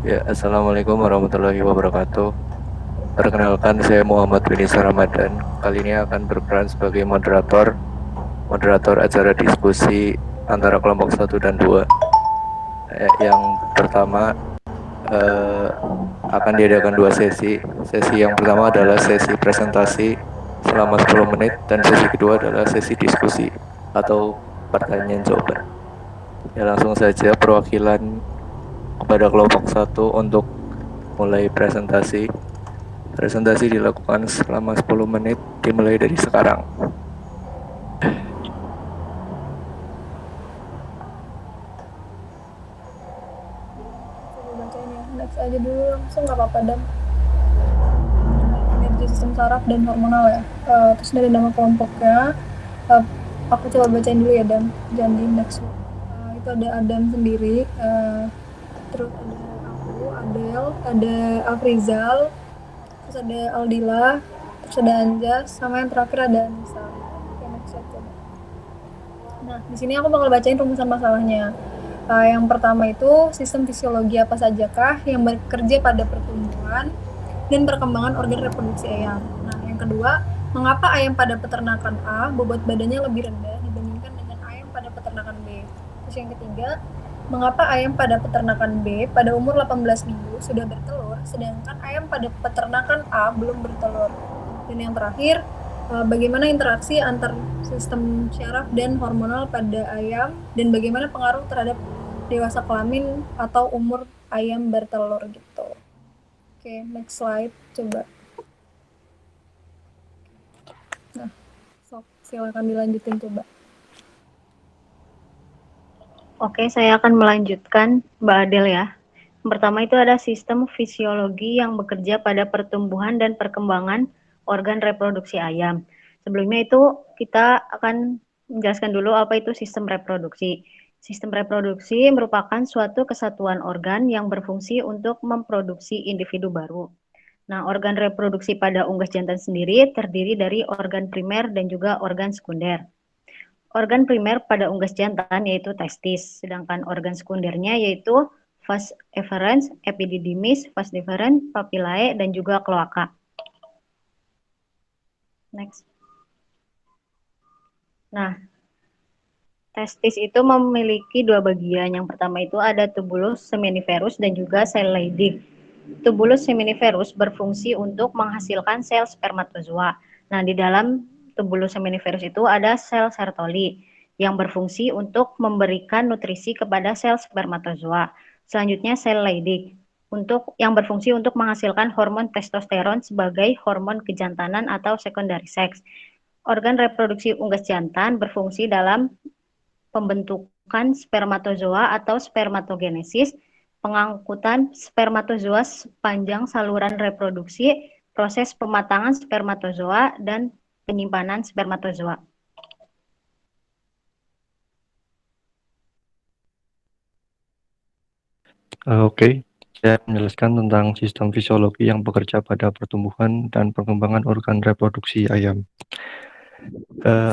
Ya, Assalamualaikum warahmatullahi wabarakatuh. Perkenalkan, saya Muhammad Binisa Ramadan. Kali ini akan berperan sebagai moderator acara diskusi antara kelompok 1 dan 2. Yang pertama eh, akan diadakan 2 sesi. Sesi yang pertama adalah sesi presentasi selama 10 menit dan sesi kedua adalah sesi diskusi atau pertanyaan jawaban. Ya, langsung saja perwakilan kepada kelompok 1 untuk mulai presentasi. Presentasi dilakukan selama 10 menit dimulai dari sekarang. Coba bacain ya. Next aja dulu langsung nggak apa-apa Dam. Energi sistem saraf dan hormonal ya. Terus dari nama kelompoknya, aku coba bacain dulu ya Dam. Jangan di next. Itu ada Adam sendiri. Terus ada aku, Adel, ada Afrizal, terus ada Aldila, terus ada Anjas, sama yang terakhir ada Anissa. Oke, next slide coba. Nah, di sini aku bakal bacain rumusan masalahnya. Yang pertama itu sistem fisiologi apa sajakah yang bekerja pada pertumbuhan dan perkembangan organ reproduksi ayam. Nah, yang kedua, mengapa ayam pada peternakan A bobot badannya lebih rendah dibandingkan dengan ayam pada peternakan B? Terus yang ketiga, mengapa ayam pada peternakan B pada umur 18 minggu sudah bertelur sedangkan ayam pada peternakan A belum bertelur? Dan yang terakhir, bagaimana interaksi antar sistem syaraf dan hormonal pada ayam dan bagaimana pengaruh terhadap dewasa kelamin atau umur ayam bertelur gitu. Oke, next slide coba. Nah, silakan dilanjutin coba. Oke, saya akan melanjutkan Mbak Adel ya. Yang pertama itu ada sistem fisiologi yang bekerja pada pertumbuhan dan perkembangan organ reproduksi ayam. Sebelumnya itu kita akan menjelaskan dulu apa itu sistem reproduksi. Sistem reproduksi merupakan suatu kesatuan organ yang berfungsi untuk memproduksi individu baru. Nah, organ reproduksi pada unggas jantan sendiri terdiri dari organ primer dan juga organ sekunder. Organ primer pada unggas jantan yaitu testis, sedangkan organ sekundernya yaitu vas efferens, epididymis, vas deferens, papillae, dan juga kloaka. Next. Nah, testis itu memiliki dua bagian. Yang pertama itu ada tubulus seminiferus dan juga sel Leydig. Tubulus seminiferus berfungsi untuk menghasilkan sel spermatozoa. Nah, di dalam tubulus seminiferus itu ada sel Sertoli yang berfungsi untuk memberikan nutrisi kepada sel spermatozoa. Selanjutnya sel Leydig yang berfungsi untuk menghasilkan hormon testosteron sebagai hormon kejantanan atau secondary sex. Organ reproduksi unggas jantan berfungsi dalam pembentukan spermatozoa atau spermatogenesis, pengangkutan spermatozoa sepanjang saluran reproduksi, proses pematangan spermatozoa, dan penyimpanan spermatozoa. Oke, saya menjelaskan tentang sistem fisiologi yang bekerja pada pertumbuhan dan perkembangan organ reproduksi ayam.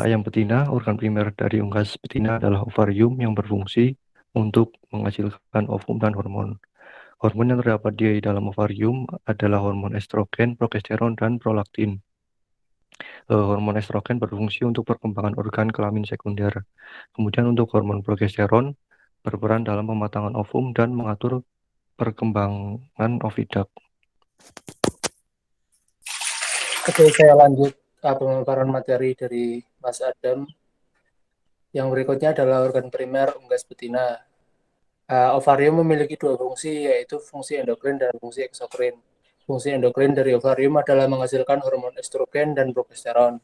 Ayam betina, organ primer dari unggas betina adalah ovarium yang berfungsi untuk menghasilkan ovum dan hormon. Hormon yang terdapat di dalam ovarium adalah hormon estrogen, progesteron, dan prolaktin. Hormon estrogen berfungsi untuk perkembangan organ kelamin sekunder. Kemudian untuk hormon progesteron berperan dalam pematangan ovum dan mengatur perkembangan oviduct. Oke, saya lanjut pemaparan materi dari Mas Adam. Yang berikutnya adalah organ primer unggas betina. Ovarium memiliki dua fungsi, yaitu fungsi endokrin dan fungsi eksokrin. Fungsi endokrin dari ovarium adalah menghasilkan hormon estrogen dan progesteron.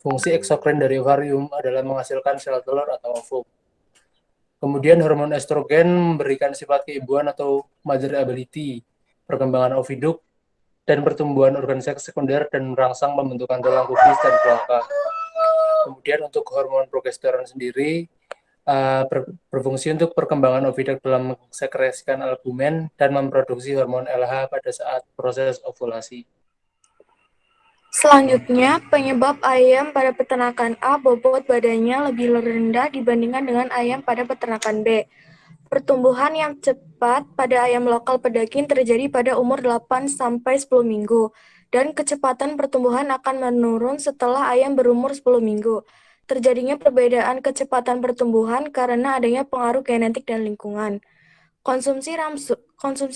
Fungsi eksokrin dari ovarium adalah menghasilkan sel telur atau ovum. Kemudian hormon estrogen memberikan sifat keibuan atau mother ability, perkembangan oviduct, dan pertumbuhan organ seks sekunder dan merangsang pembentukan tulang pubis dan kloaka. Kemudian untuk hormon progesteron sendiri berfungsi untuk perkembangan oviduct dalam mensekresikan albumen dan memproduksi hormon LH pada saat proses ovulasi. Selanjutnya, penyebab ayam pada peternakan A bobot badannya lebih rendah dibandingkan dengan ayam pada peternakan B. Pertumbuhan yang cepat pada ayam lokal pedaging terjadi pada umur 8-10 minggu, dan kecepatan pertumbuhan akan menurun setelah ayam berumur 10 minggu. Terjadinya perbedaan kecepatan pertumbuhan karena adanya pengaruh genetik dan lingkungan. Konsumsi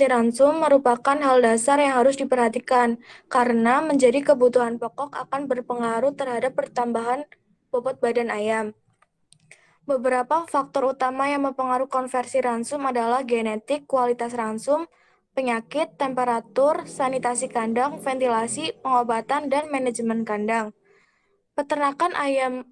ransum merupakan hal dasar yang harus diperhatikan, karena menjadi kebutuhan pokok akan berpengaruh terhadap pertambahan bobot badan ayam. Beberapa faktor utama yang mempengaruhi konversi ransum adalah genetik, kualitas ransum, penyakit, temperatur, sanitasi kandang, ventilasi, pengobatan, dan manajemen kandang. Peternakan ayam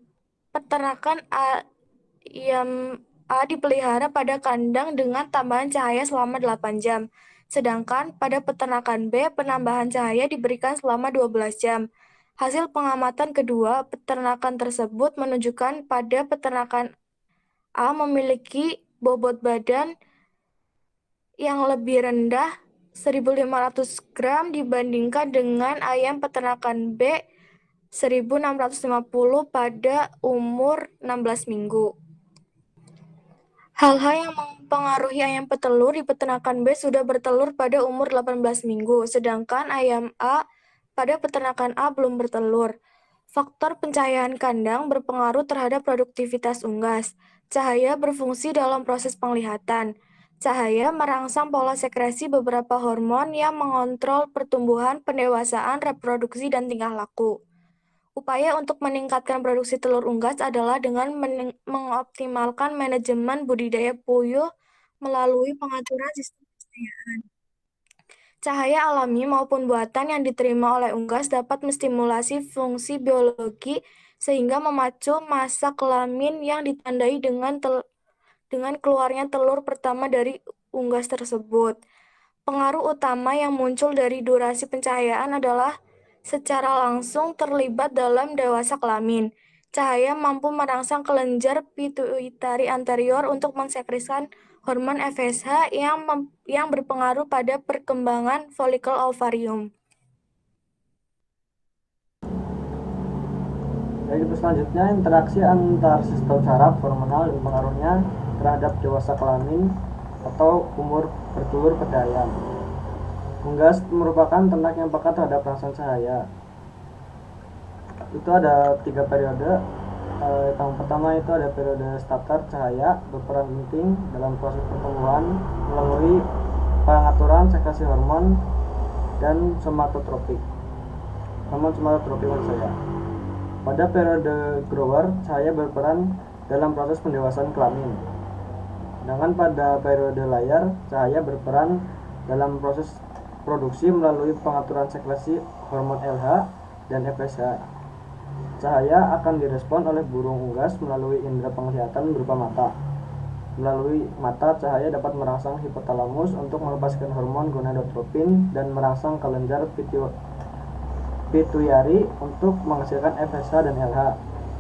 A dipelihara pada kandang dengan tambahan cahaya selama 8 jam. Sedangkan pada peternakan B, penambahan cahaya diberikan selama 12 jam. Hasil pengamatan kedua peternakan tersebut menunjukkan pada peternakan A memiliki bobot badan yang lebih rendah 1.500 gram dibandingkan dengan ayam peternakan B 1.650 pada umur 16 minggu. Hal-hal yang mempengaruhi ayam petelur di peternakan B sudah bertelur pada umur 18 minggu, sedangkan ayam A pada peternakan A belum bertelur. Faktor pencahayaan kandang berpengaruh terhadap produktivitas unggas. Cahaya berfungsi dalam proses penglihatan. Cahaya merangsang pola sekresi beberapa hormon yang mengontrol pertumbuhan, pendewasaan, reproduksi, dan tingkah laku. Upaya untuk meningkatkan produksi telur unggas adalah dengan mengoptimalkan manajemen budidaya puyuh melalui pengaturan sistem pencahayaan. Cahaya alami maupun buatan yang diterima oleh unggas dapat menstimulasi fungsi biologi sehingga memacu masa kelamin yang ditandai dengan keluarnya telur pertama dari unggas tersebut. Pengaruh utama yang muncul dari durasi pencahayaan adalah secara langsung terlibat dalam dewasa kelamin. Cahaya mampu merangsang kelenjar pituitari anterior untuk mensekresikan hormon FSH yang berpengaruh pada perkembangan folikel ovarium. Baik, selanjutnya interaksi antar sistem saraf hormonal dan pengaruhnya terhadap dewasa kelamin atau umur bertelur pada ayam. Unggas merupakan ternak yang peka terhadap rangsangan cahaya. Itu ada 3 periode. Yang pertama itu ada periode starter cahaya, berperan penting dalam proses pertumbuhan melalui pengaturan sekresi hormon dan somatotropik. Hormon somatotropik maksud saya. Pada periode grower, cahaya berperan dalam proses pendewasaan kelamin. Sedangkan pada periode layar, cahaya berperan dalam proses produksi melalui pengaturan sekresi hormon LH dan FSH. Cahaya akan direspon oleh burung unggas melalui indera penglihatan berupa mata. Melalui mata, cahaya dapat merangsang hipotalamus untuk melepaskan hormon gonadotropin dan merangsang kelenjar pituitari untuk menghasilkan FSH dan LH.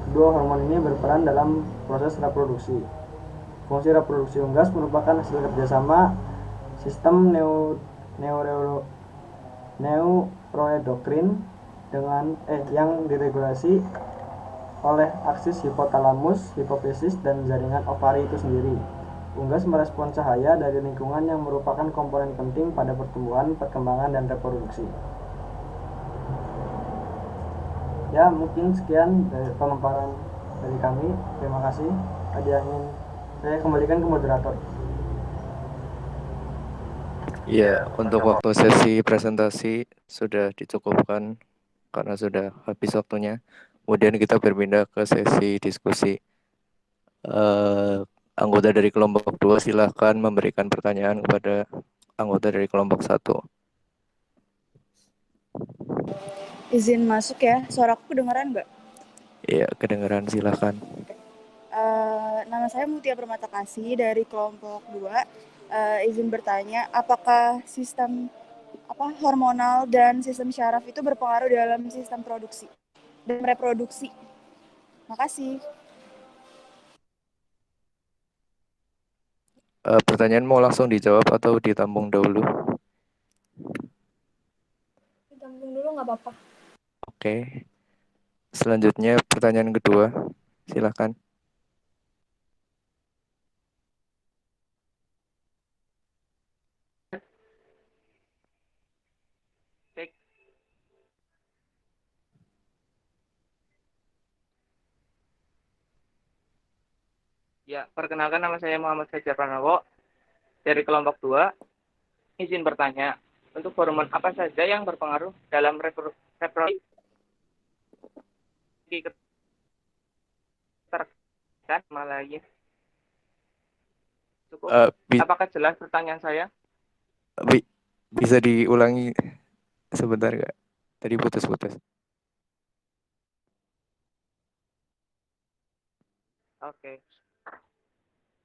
Kedua hormon ini berperan dalam proses reproduksi. Fungsi reproduksi unggas merupakan hasil kerjasama sistem neuroendokrin yang diregulasi oleh aksis hipotalamus, hipofisis, dan jaringan ovari itu sendiri. Unggas merespon cahaya dari lingkungan yang merupakan komponen penting pada pertumbuhan, perkembangan, dan reproduksi. Ya, mungkin sekian dari pemaparan dari kami. Terima kasih. Saya kembalikan ke moderator. Ya, untuk waktu sesi presentasi sudah dicukupkan karena sudah habis waktunya. Kemudian kita berpindah ke sesi diskusi. Anggota dari kelompok 2 silahkan memberikan pertanyaan kepada anggota dari kelompok 1. Izin masuk ya, suaraku kedengeran nggak? Iya, kedengaran, silahkan. Nama saya Mutia Permata Kasih dari kelompok 2. Izin bertanya, apakah sistem hormonal dan sistem syaraf itu berpengaruh dalam sistem produksi dan reproduksi? Makasih. Pertanyaan mau langsung dijawab atau ditampung dahulu? Ditampung dulu nggak apa-apa. Oke. Selanjutnya pertanyaan kedua, silahkan. Ya, perkenalkan nama saya Muhammad Fajar Pranowo dari kelompok 2. Izin bertanya, untuk hormon apa saja yang berpengaruh dalam reproduksi keterkaitan malaria? Cukup. Eh, bi- Apakah jelas pertanyaan saya? bi- bisa diulangi sebentar nggak? Tadi putus-putus. Oke.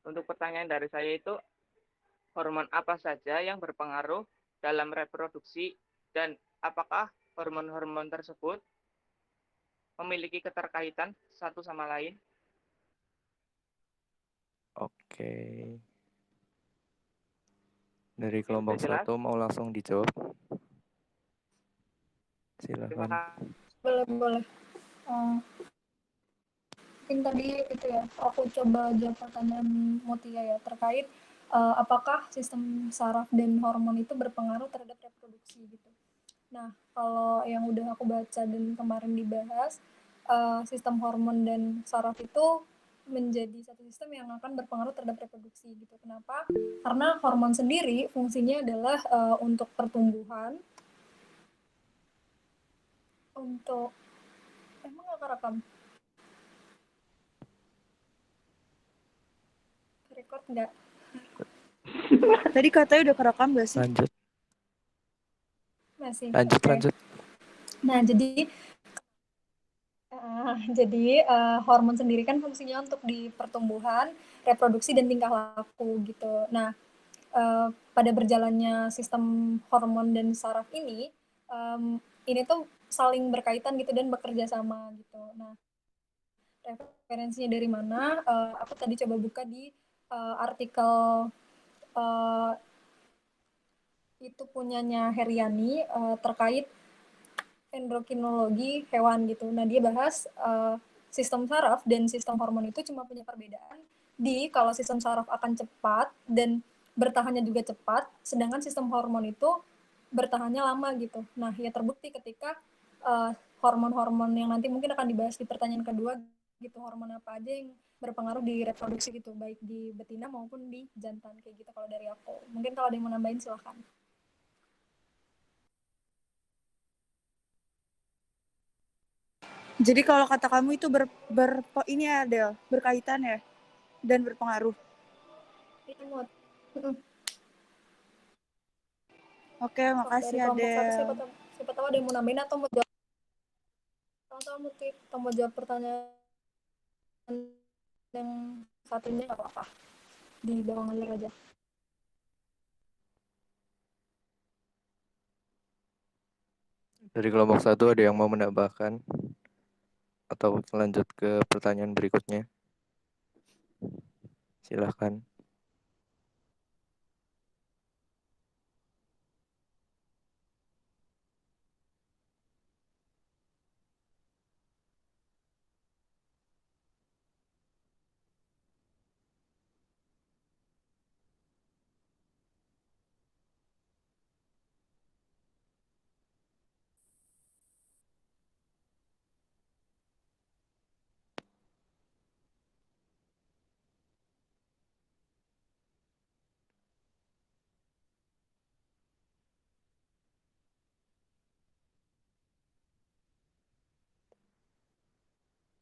Untuk pertanyaan dari saya itu, hormon apa saja yang berpengaruh dalam reproduksi dan apakah hormon-hormon tersebut memiliki keterkaitan satu sama lain? Oke. Dari Oke, kelompok sudah jelas? 1 mau langsung dijawab? Terima Silakan. kasih. Boleh. Mungkin tadi itu ya, aku coba jawab pertanyaan Mutia ya, terkait apakah sistem saraf dan hormon itu berpengaruh terhadap reproduksi gitu. Nah, kalau yang udah aku baca dan kemarin dibahas, sistem hormon dan saraf itu menjadi satu sistem yang akan berpengaruh terhadap reproduksi gitu. Kenapa? Karena hormon sendiri fungsinya adalah untuk pertumbuhan, untuk emang nggak kerekam? Record nggak? Tadi katanya udah kerekam gak sih? Lanjut. Masih. Lanjut, Oke. lanjut. Nah, jadi hormon sendiri kan fungsinya untuk di pertumbuhan, reproduksi, dan tingkah laku gitu. Nah, pada berjalannya sistem hormon dan saraf ini tuh saling berkaitan gitu dan bekerja sama gitu. Nah, referensinya dari mana? Aku tadi coba buka di artikel itu punyanya Heriani terkait endokrinologi hewan gitu. Nah, dia bahas sistem saraf dan sistem hormon itu cuma punya perbedaan di kalau sistem saraf akan cepat dan bertahannya juga cepat, sedangkan sistem hormon itu bertahannya lama gitu. Nah, ya terbukti ketika hormon-hormon yang nanti mungkin akan dibahas di pertanyaan kedua gitu, hormon apa aja yang berpengaruh di reproduksi gitu, baik di betina maupun di jantan kayak gitu kalau dari aku. Mungkin kalau ada yang mau nambahin silahkan. Jadi kalau kata kamu itu ini ya Del, berkaitan ya dan berpengaruh. Itu mau Oke, makasih dari kelompok satu, Adel. siapa tahu ada yang mau nambahin atau mau jawab atau mau jawab pertanyaan yang satunya nggak apa-apa, di bawah ngalir aja. Dari kelompok 1 ada yang mau menambahkan atau lanjut ke pertanyaan berikutnya? Silahkan.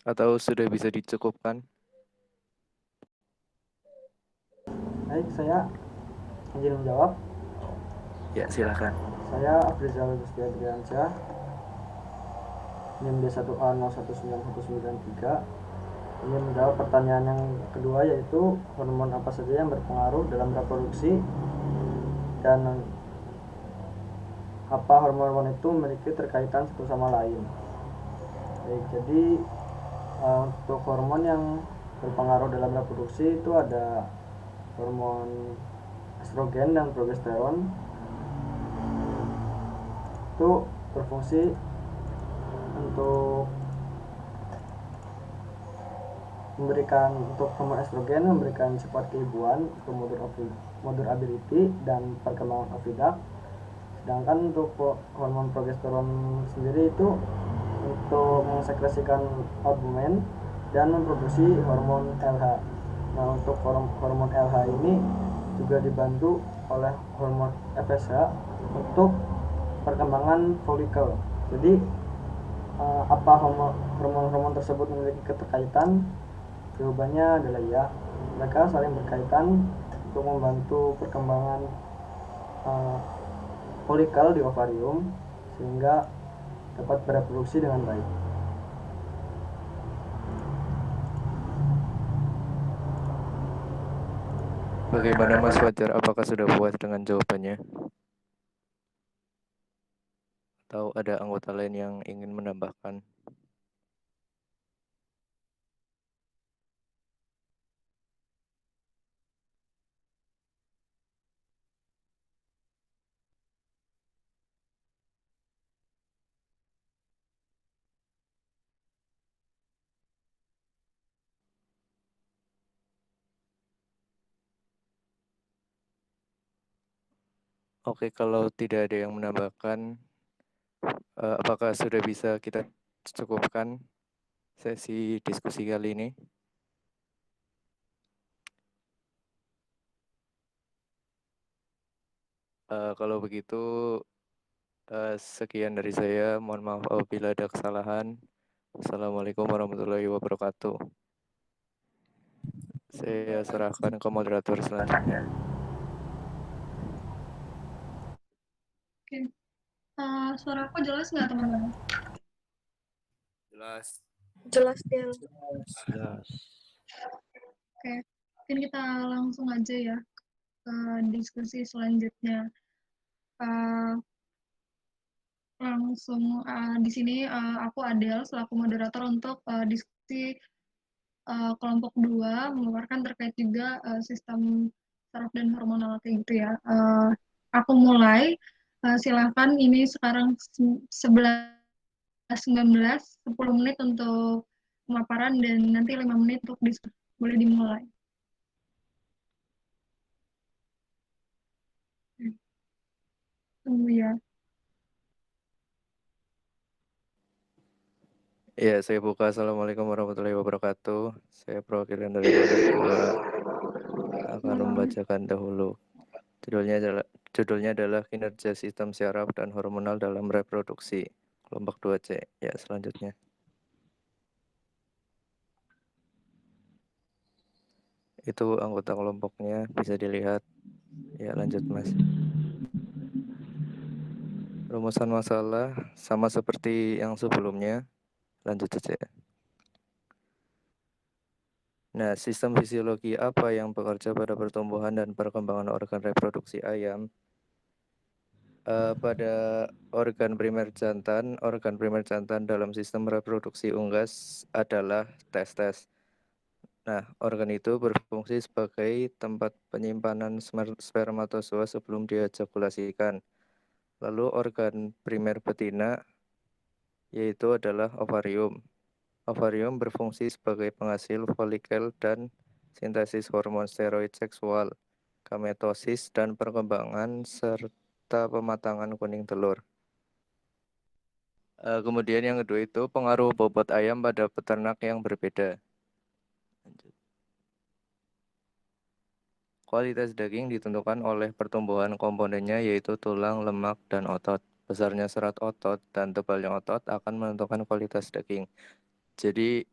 Atau sudah bisa dicukupkan? Baik, saya izin menjawab. Ya, silakan. Saya Afrizal Gusti Adriansyah, NIM D1A019193. Ingin menjawab pertanyaan yang kedua, yaitu hormon apa saja yang berpengaruh dalam reproduksi dan apa hormon-hormon itu memiliki terkaitan satu sama lain. Baik, jadi untuk hormon yang berpengaruh dalam reproduksi itu ada hormon estrogen dan progesteron. Itu berfungsi untuk hormon estrogen memberikan sifat keibuan untuk motor ability dan perkembangan ovidak. Sedangkan untuk hormon progesteron sendiri itu untuk mensekresikan albumen dan memproduksi hormon LH. Nah, untuk hormon LH ini juga dibantu oleh hormon FSH untuk perkembangan folikel. Jadi apa hormon-hormon tersebut memiliki keterkaitan? Jawabannya adalah ya, mereka saling berkaitan untuk membantu perkembangan folikel di ovarium sehingga dapat bereproduksi dengan baik. Bagaimana Mas Fajar? Apakah sudah puas dengan jawabannya? Atau ada anggota lain yang ingin menambahkan? Oke, kalau tidak ada yang menambahkan, apakah sudah bisa kita cukupkan sesi diskusi kali ini? Kalau begitu, sekian dari saya. Mohon maaf apabila ada kesalahan. Assalamualaikum warahmatullahi wabarakatuh. Saya serahkan ke moderator selanjutnya. Oke. Suara aku jelas nggak teman-teman? Jelas. Jelas, Del. Jelas. Oke, mungkin kita langsung aja ya ke diskusi selanjutnya. Di sini aku Adel selaku moderator untuk diskusi kelompok 2 mengeluarkan terkait juga sistem saraf dan hormonal kayak gitu ya. Aku mulai, silahkan ini sekarang 11.19, 10 menit untuk pemaparan dan nanti 5 menit untuk diskusi. Boleh dimulai. Tunggu ya. Ya, saya buka. Assalamualaikum warahmatullahi wabarakatuh. Saya perwakilan dari kelompok 2 akan membacakan dahulu. Judulnya adalah kinerja sistem syaraf dan hormonal dalam reproduksi. Kelompok 2C. Ya, selanjutnya. Itu anggota kelompoknya bisa dilihat. Ya, lanjut Mas. Rumusan masalah sama seperti yang sebelumnya. Lanjut saja. Nah, sistem fisiologi apa yang bekerja pada pertumbuhan dan perkembangan organ reproduksi ayam? Pada organ primer jantan dalam sistem reproduksi unggas adalah testes. Nah, organ itu berfungsi sebagai tempat penyimpanan spermatozoa sebelum diejakulasikan. Lalu organ primer betina yaitu adalah ovarium. Ovarium berfungsi sebagai penghasil folikel dan sintesis hormon steroid seksual, gametosis dan perkembangan serta pematangan kuning telur. Kemudian yang kedua itu pengaruh bobot ayam pada peternak yang berbeda. Lanjut. Kualitas daging ditentukan oleh pertumbuhan komponennya yaitu tulang, lemak, dan otot. Besarnya serat otot dan tebalnya otot akan menentukan kualitas daging. Jadi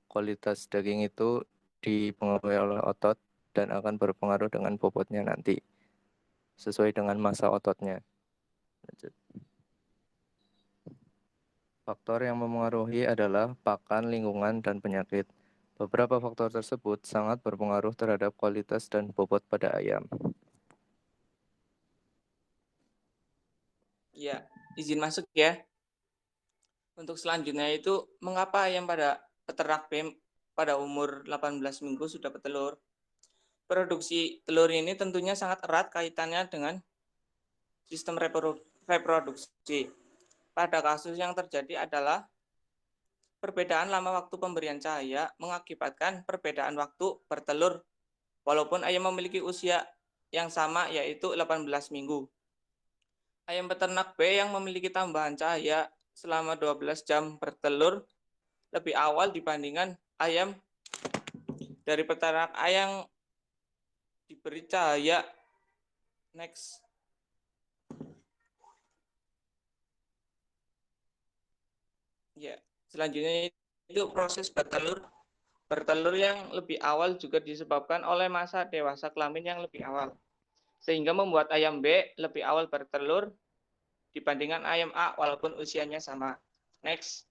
kualitas daging itu dipengaruhi oleh otot dan akan berpengaruh dengan bobotnya nanti sesuai dengan massa ototnya. Lanjut. Faktor yang memengaruhi adalah pakan, lingkungan, dan penyakit. Beberapa faktor tersebut sangat berpengaruh terhadap kualitas dan bobot pada ayam. Ya, izin masuk ya. Untuk selanjutnya itu, mengapa ayam pada peternak BEM pada umur 18 minggu sudah bertelur? Produksi telur ini tentunya sangat erat kaitannya dengan sistem reproduksi. Pada kasus yang terjadi adalah perbedaan lama waktu pemberian cahaya mengakibatkan perbedaan waktu bertelur walaupun ayam memiliki usia yang sama yaitu 18 minggu. Ayam peternak B yang memiliki tambahan cahaya selama 12 jam bertelur lebih awal dibandingkan ayam dari peternak A yang diberi cahaya. Next. Ya, selanjutnya itu proses bertelur yang lebih awal juga disebabkan oleh masa dewasa kelamin yang lebih awal, sehingga membuat ayam B lebih awal bertelur dibandingkan ayam A walaupun usianya sama. Next.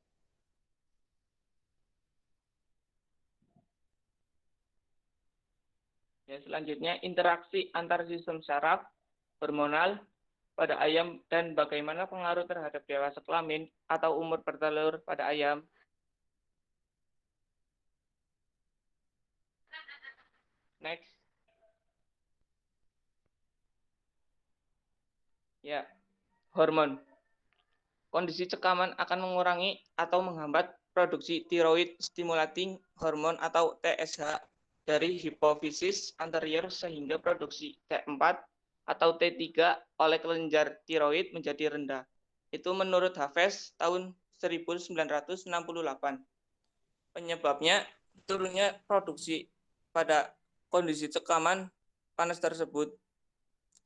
Ya, selanjutnya interaksi antar sistem saraf hormonal pada ayam dan bagaimana pengaruh terhadap dewasa kelamin atau umur bertelur pada ayam. Next. Ya, hormon. Kondisi cekaman akan mengurangi atau menghambat produksi thyroid stimulating hormone atau TSH dari hipofisis anterior sehingga produksi T4 atau T3 oleh kelenjar tiroid menjadi rendah. Itu menurut Hafiz tahun 1968. Penyebabnya turunnya produksi pada kondisi cekaman panas tersebut.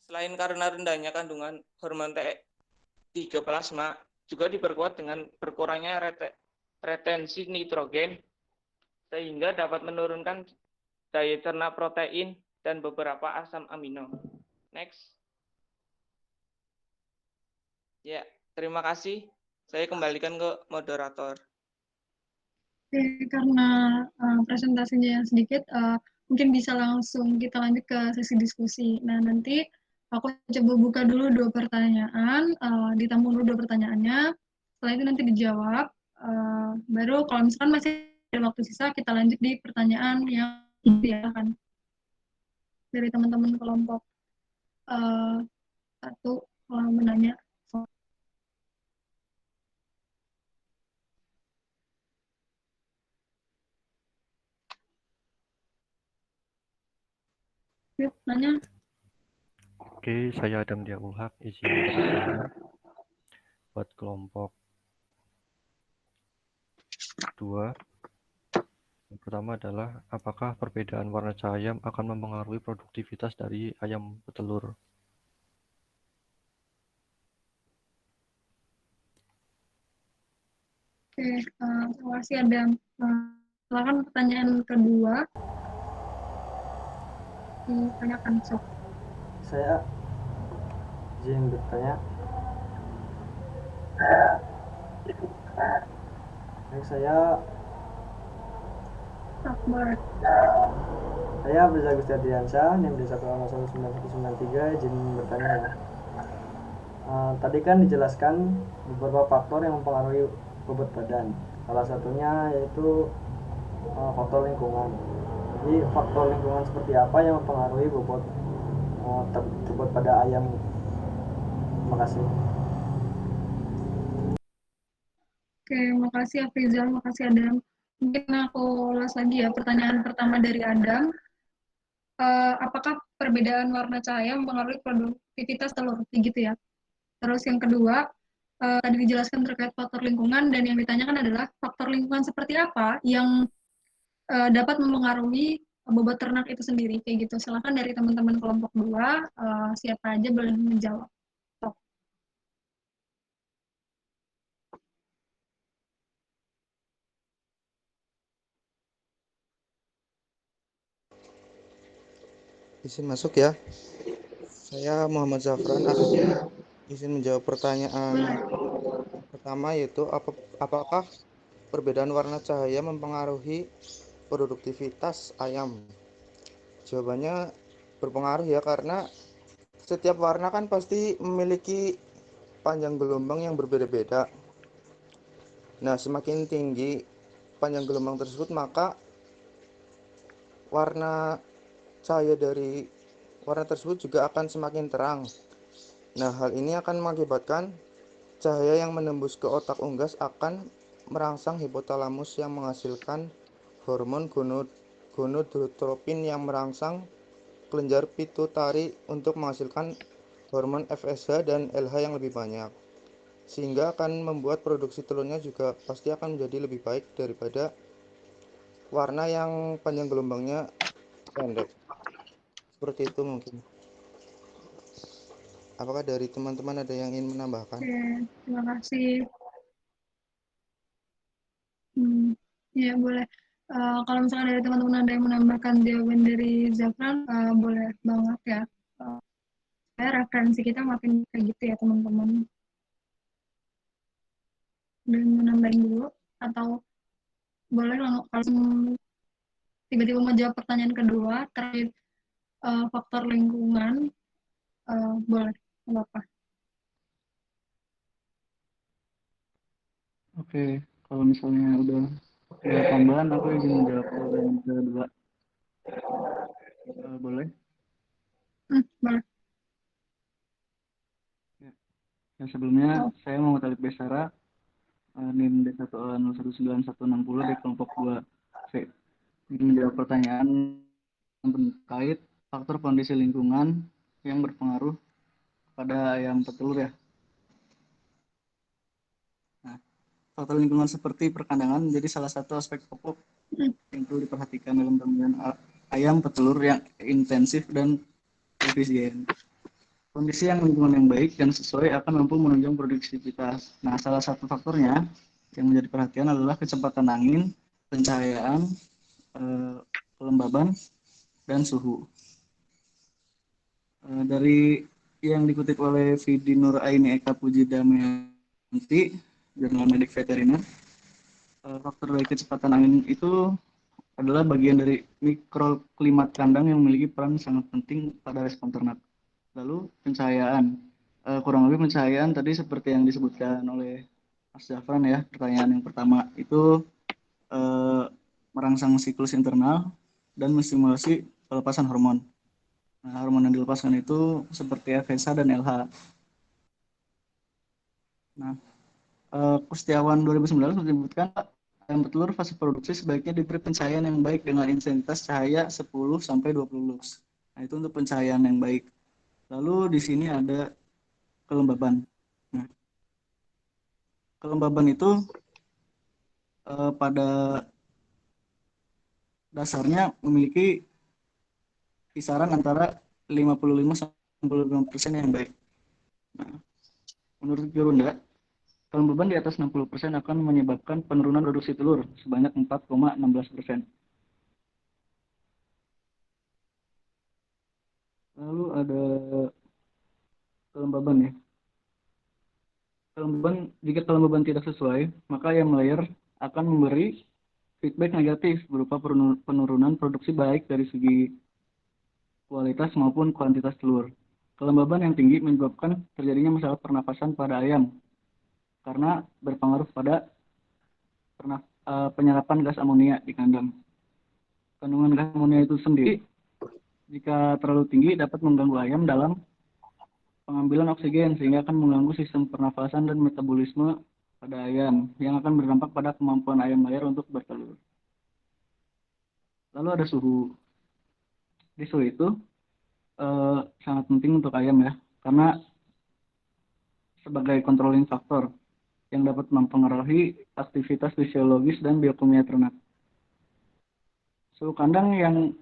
Selain karena rendahnya kandungan hormon T3 plasma, juga diperkuat dengan berkurangnya retensi nitrogen sehingga dapat menurunkan daya cerna protein dan beberapa asam amino. Next. Ya, terima kasih. Saya kembalikan ke moderator. Oke, karena presentasinya yang sedikit, mungkin bisa langsung kita lanjut ke sesi diskusi. Nah, nanti aku coba buka dulu 2 pertanyaan, ditampung dulu 2 pertanyaannya, setelah itu nanti dijawab, baru kalau misalkan masih ada waktu sisa, kita lanjut di pertanyaan yang kan dari teman-teman kelompok 1 menanya. Yuk, nanya. Oke, saya Adam Diauhak, izin bertanya buat kelompok 2. Yang pertama adalah, apakah perbedaan warna cahaya akan mempengaruhi produktivitas dari ayam petelur? Oke, terima kasih Adam. Silakan pertanyaan kedua. Ditanyakan, Sob. Saya izin bertanya. Saya Akbar. Saya Abdul Agus Ardiansyah, NIM Desa Kelama 19193, izin bertanya ya. Tadi kan dijelaskan beberapa faktor yang mempengaruhi bobot badan. Salah satunya yaitu faktor lingkungan. Jadi faktor lingkungan seperti apa yang mempengaruhi bobot pada ayam? Terima kasih. Oke, makasih Afrizal, makasih Adam. Mungkin aku ulas lagi ya pertanyaan pertama dari Adam. Apakah perbedaan warna cahaya mempengaruhi produktivitas telur? Gitu ya. Terus yang kedua, tadi dijelaskan terkait faktor lingkungan dan yang ditanyakan adalah faktor lingkungan seperti apa yang dapat mempengaruhi bobot ternak itu sendiri. Kayak gitu. Silakan dari teman-teman kelompok 2, siapa aja boleh menjawab. Izin masuk ya. Saya Muhammad Zafran, izin menjawab pertanyaan pertama, yaitu apakah perbedaan warna cahaya mempengaruhi produktivitas ayam? Jawabannya berpengaruh ya, karena setiap warna kan pasti memiliki panjang gelombang yang berbeda-beda. Nah, semakin tinggi panjang gelombang tersebut, maka warna cahaya dari warna tersebut juga akan semakin terang. Nah, hal ini akan mengakibatkan cahaya yang menembus ke otak unggas akan merangsang hipotalamus yang menghasilkan hormon gonadotropin yang merangsang kelenjar pituitari untuk menghasilkan hormon FSH dan LH yang lebih banyak, sehingga akan membuat produksi telurnya juga pasti akan menjadi lebih baik daripada warna yang panjang gelombangnya pendek. Seperti itu mungkin. Apakah dari teman-teman ada yang ingin menambahkan? Oke, terima kasih. Ya boleh. Kalau misalnya dari teman-teman ada yang menambahkan jawaban dari Zafran, boleh banget ya. Supaya referensi kita makin kayak gitu ya teman-teman. Dan menambahin dulu atau boleh langsung tiba-tiba mau jawab pertanyaan kedua terkait faktor lingkungan, boleh, nggak apa-apa. Oke, kalau misalnya udah ada tambahan, aku izin menjawab pertanyaan kedua. Boleh? Boleh. Ya, sebelumnya saya Muhammad Alif Besara, NIM D1A019160 dari kelompok 2C. Ingin menjawab pertanyaan terkait faktor kondisi lingkungan yang berpengaruh pada ayam petelur ya. Nah, faktor lingkungan seperti perkandangan menjadi salah satu aspek pokok yang perlu diperhatikan dalam pemilihan ayam petelur yang intensif dan efisien. Kondisi yang lingkungan yang baik dan sesuai akan mampu menunjang produktivitas. Nah, salah satu faktornya yang menjadi perhatian adalah kecepatan angin, pencahayaan, kelembaban, dan suhu. Dari yang dikutip oleh Vidi Nur Aini Eka Puji Damayanti, Jurnal Medik Veteriner, faktor dari kecepatan angin itu adalah bagian dari mikroklimat kandang yang memiliki peran sangat penting pada respon ternak. Lalu pencahayaan, kurang lebih pencahayaan tadi seperti yang disebutkan oleh Mas Zafran ya, pertanyaan yang pertama itu merangsang siklus internal dan menstimulasi pelepasan hormon. Nah, hormon yang dilepaskan itu seperti FSH dan LH. Nah, Kustiawan 2019 menyebutkan ayam petelur fase produksi sebaiknya diberi pencahayaan yang baik dengan intensitas cahaya 10-20 lux. Nah, itu untuk pencahayaan yang baik. Lalu di sini ada kelembaban. Nah, kelembaban itu pada dasarnya memiliki kisaran antara 55-65% yang baik. Nah, menurut Gerunda, kelembaban di atas 60% akan menyebabkan penurunan produksi telur sebanyak 4,16%. Lalu ada kelembaban ya. Jika kelembaban tidak sesuai, maka ayam layar akan memberi feedback negatif berupa penurunan produksi baik dari segi kualitas maupun kuantitas telur. Kelembaban yang tinggi menyebabkan terjadinya masalah pernapasan pada ayam karena berpengaruh pada penyerapan gas amonia di kandang. Kandungan gas amonia itu sendiri jika terlalu tinggi dapat mengganggu ayam dalam pengambilan oksigen sehingga akan mengganggu sistem pernafasan dan metabolisme pada ayam yang akan berdampak pada kemampuan ayam layar untuk bertelur. Lalu ada suhu. Di suhu itu sangat penting untuk ayam ya, karena sebagai controlling factor yang dapat mempengaruhi aktivitas fisiologis dan biokimia ternak. Suhu kandang yang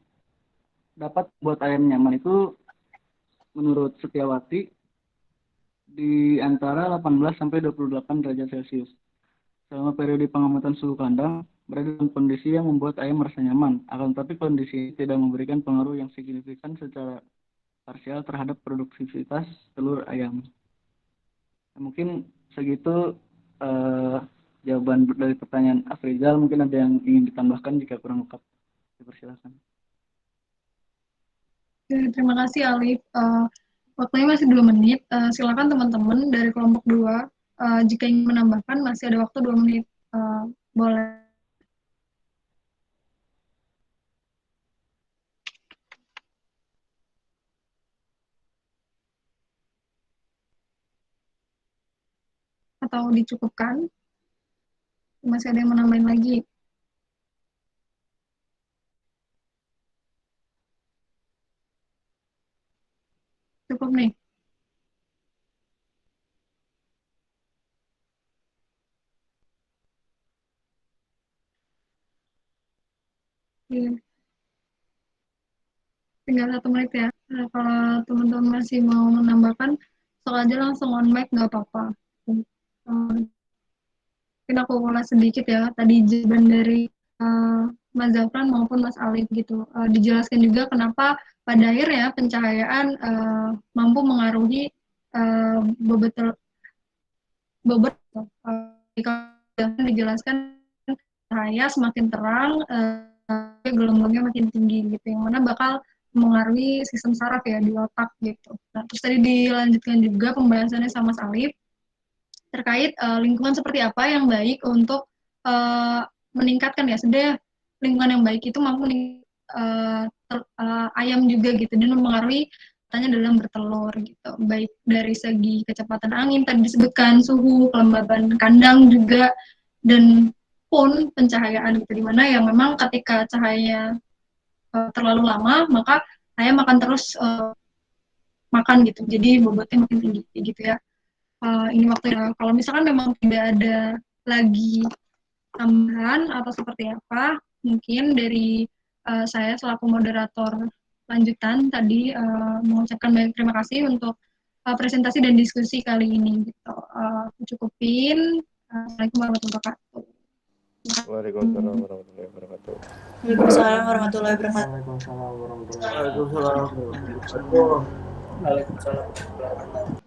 dapat buat ayam nyaman itu menurut Setiawati di antara 18 sampai 28 derajat Celcius. Selama periode pengamatan suhu kandang berada dalam kondisi yang membuat ayam merasa nyaman, akan tetapi kondisi tidak memberikan pengaruh yang signifikan secara parsial terhadap produktivitas telur ayam. Nah, mungkin segitu jawaban dari pertanyaan Afrizal. Mungkin ada yang ingin ditambahkan, jika kurang lengkap dipersilakan. Terima kasih Alif. Waktunya masih 2 menit. Silakan teman-teman dari kelompok 2. Jika ingin menambahkan, masih ada waktu 2 menit. Boleh. Atau dicukupkan? Masih ada yang menambahin lagi? Cukup nih. Iya. Tinggal 1 menit ya. Kalau teman-teman masih mau menambahkan, sok aja langsung on mic nggak apa-apa. Mungkin aku ulas sedikit ya. Tadi jawaban dari Mas Zafran maupun Mas Alif gitu. Dijelaskan juga kenapa pada akhirnya pencahayaan mampu mengaruhi bobot bobot. Dijelaskan cahaya semakin terang, gelombangnya makin tinggi gitu, yang mana bakal mengaruhi sistem saraf ya di otak gitu. Nah, terus tadi dilanjutkan juga pembahasannya sama Mas Alif terkait lingkungan seperti apa yang baik untuk meningkatkan ya, sebenarnya lingkungan yang baik itu mampu ayam juga gitu dan mempengaruhi katanya dalam bertelur gitu, baik dari segi kecepatan angin tadi disebutkan, suhu, kelembaban kandang juga, dan pun pencahayaan gitu, dimana ya memang ketika cahaya terlalu lama maka ayam akan terus makan gitu, jadi bobotnya makin tinggi gitu ya. Ini waktunya kalau misalkan memang tidak ada lagi tambahan atau seperti apa, mungkin dari saya selaku moderator lanjutan tadi mengucapkan banyak terima kasih untuk presentasi dan diskusi kali ini gitu. Cukupin. Assalamualaikum warahmatullahi wabarakatuh. Waalaikumsalam warahmatullahi wabarakatuh. Waalaikumsalam warahmatullahi wabarakatuh. Waalaikumsalam warahmatullahi Waalaikumsalam warahmatullahi wabarakatuh. Waalaikumsalam warahmatullahi wabarakatuh.